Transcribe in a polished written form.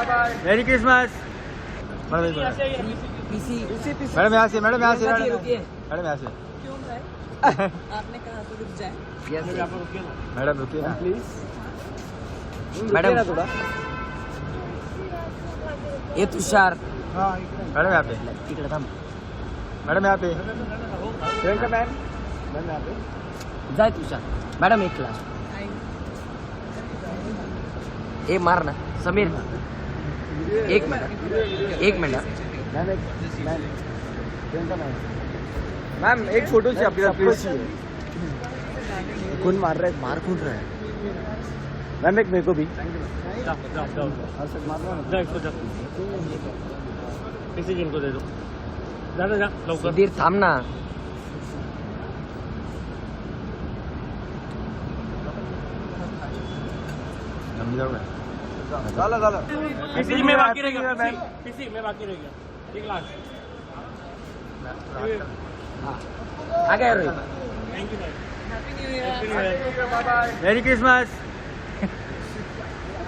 मेरी Christmas. Madam यहाँ से, madam यहाँ से, madam यहाँ से। क्यों भाई? आपने कहा तो रुक जाए। मैडम रुकिए ना प्लीज मैडम। थोड़ा ये तुषार मैडम यहाँ पे, तिकडे थांब मैडम यहाँ पे। प्रियंका मैम मैम यहाँ पे जाय तुषार मॅडम एक क्लास ए मार ना समीर एक मिनिट मैम एक मैम प्रियंका मैम मैम एक फोटो चाहिए आपके साथ प्लीज कौन मार रहा है मार कौन रहा है मैम एक मेरे को भी किसी जिनको दे दो जा लवकर सुधीर थांब ना किसी में बाकी रह गया किसी में बाकी रह गया एक लाख आ गया Rohit thank you happy new year. Merry Christmas.